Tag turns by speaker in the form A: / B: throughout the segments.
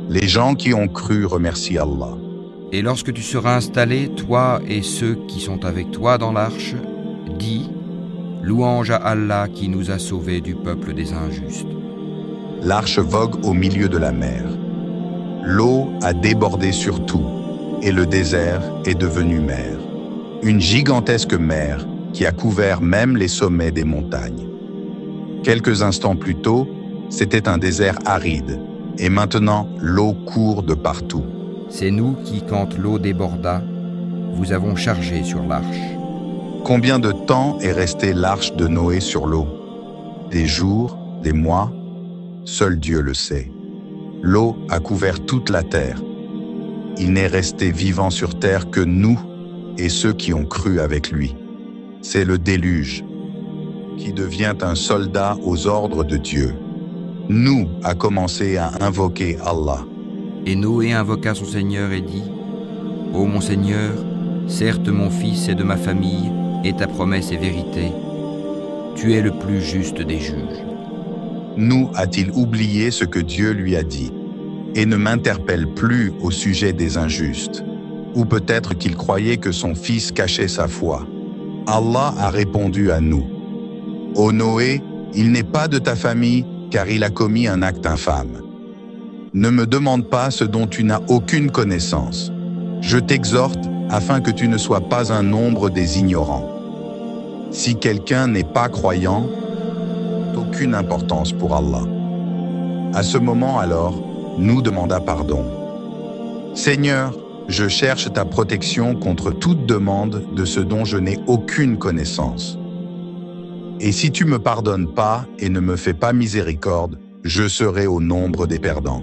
A: Les gens qui ont cru remercient Allah.
B: Et lorsque tu seras installé, toi et ceux qui sont avec toi dans l'arche, dis « Louange à Allah qui nous a sauvés du peuple des injustes. »
A: L'arche vogue au milieu de la mer. L'eau a débordé sur tout, et le désert est devenu mer. Une gigantesque mer qui a couvert même les sommets des montagnes. Quelques instants plus tôt, c'était un désert aride, et maintenant l'eau court de partout.
B: C'est nous qui, quand l'eau déborda, vous avons chargé sur l'arche.
A: Combien de temps est restée l'arche de Noé sur l'eau? Des jours, des mois? Seul Dieu le sait. L'eau a couvert toute la terre. Il n'est resté vivant sur terre que nous et ceux qui ont cru avec lui. C'est le déluge qui devient un soldat aux ordres de Dieu. Nous a commencé à invoquer Allah.
B: Et Noé invoqua son Seigneur et dit « Ô mon Seigneur, certes mon fils est de ma famille, et ta promesse est vérité. Tu es le plus juste des juges. »
A: Nous a-t-il oublié ce que Dieu lui a dit et ne m'interpelle plus au sujet des injustes? Ou peut-être qu'il croyait que son fils cachait sa foi. Allah a répondu à nous. Ô Noé, il n'est pas de ta famille car il a commis un acte infâme. Ne me demande pas ce dont tu n'as aucune connaissance. Je t'exhorte afin que tu ne sois pas un nombre des ignorants. Si quelqu'un n'est pas croyant, aucune importance pour Allah. À ce moment alors, nous demanda pardon. Seigneur, je cherche ta protection contre toute demande de ce dont je n'ai aucune connaissance. Et si tu me pardonnes pas et ne me fais pas miséricorde, je serai au nombre des perdants.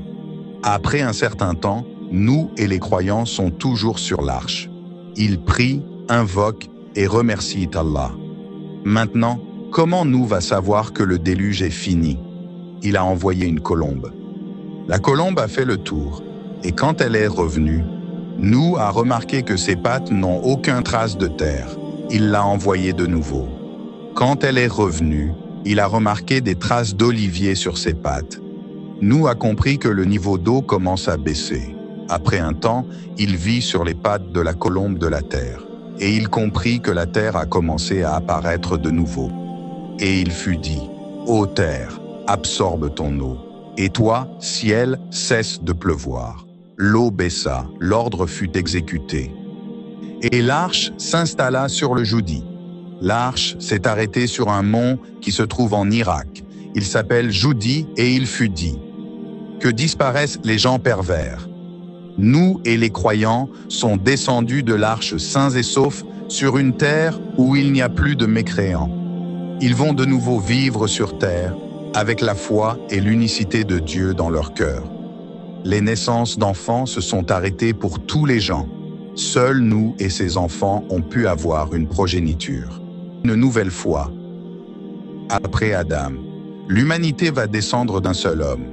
A: Après un certain temps, nous et les croyants sont toujours sur l'arche. Ils prient, invoquent et remercient Allah. Maintenant, comment nous va savoir que le déluge est fini? Il a envoyé une colombe. La colombe a fait le tour, et quand elle est revenue, nous a remarqué que ses pattes n'ont aucune trace de terre. Il l'a envoyée de nouveau. Quand elle est revenue, il a remarqué des traces d'olivier sur ses pattes. Nous a compris que le niveau d'eau commence à baisser. Après un temps, il vit sur les pattes de la colombe de la terre, et il comprit que la terre a commencé à apparaître de nouveau. Et il fut dit, « Ô terre, absorbe ton eau, et toi, ciel, cesse de pleuvoir. » L'eau baissa, l'ordre fut exécuté. Et l'arche s'installa sur le Joudi. L'arche s'est arrêtée sur un mont qui se trouve en Irak. Il s'appelle Joudi et il fut dit que disparaissent les gens pervers. Nous et les croyants sont descendus de l'arche sains et saufs sur une terre où il n'y a plus de mécréants. Ils vont de nouveau vivre sur terre avec la foi et l'unicité de Dieu dans leur cœur. Les naissances d'enfants se sont arrêtées pour tous les gens. Seuls nous et ces enfants ont pu avoir une progéniture. Une nouvelle fois, après Adam, l'humanité va descendre d'un seul homme.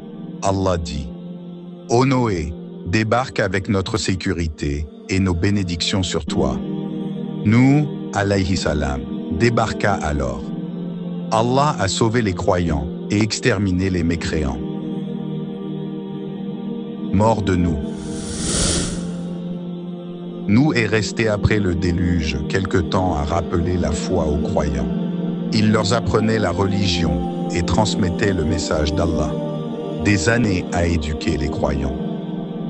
A: Allah dit, « Ô Noé, débarque avec notre sécurité et nos bénédictions sur toi. » Nous, alayhi salam, débarqua alors. Allah a sauvé les croyants et exterminé les mécréants. Mort de nous. Nous est resté après le déluge quelque temps à rappeler la foi aux croyants. Il leur apprenait la religion et transmettait le message d'Allah. Des années à éduquer les croyants.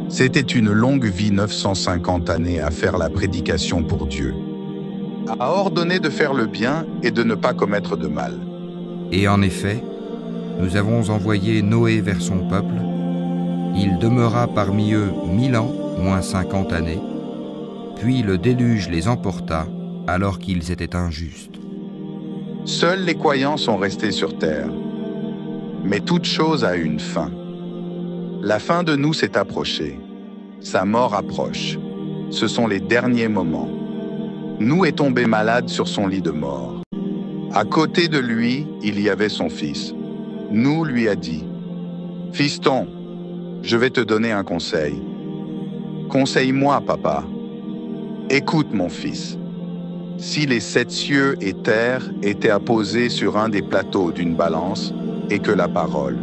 A: C'était une longue vie, 950 années à faire la prédication pour Dieu, à ordonner de faire le bien et de ne pas commettre de mal.
B: Et en effet, nous avons envoyé Noé vers son peuple. Il demeura parmi eux 1000 ans, moins 50 années. Puis le déluge les emporta alors qu'ils étaient injustes.
A: Seuls les croyants sont restés sur terre. Mais toute chose a une fin. La fin de nous s'est approchée. Sa mort approche. Ce sont les derniers moments. Nous est tombé malade sur son lit de mort. À côté de lui, il y avait son fils. Nous lui a dit, « Fiston, je vais te donner un conseil. Conseille-moi, papa. Écoute, mon fils. Si les 7 cieux et terre étaient apposés sur un des plateaux d'une balance, et que la parole,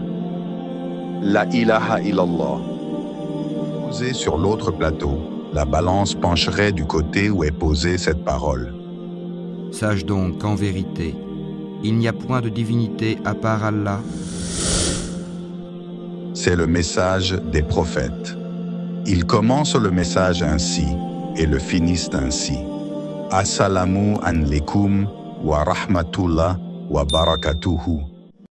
A: la ilaha illallah, posée sur l'autre plateau, la balance pencherait du côté où est posée cette parole.
B: Sache donc qu'en vérité, il n'y a point de divinité à part Allah.
A: C'est le message des prophètes. Ils commencent le message ainsi et le finissent ainsi. Assalamu alaikum wa rahmatullah wa barakatuhu.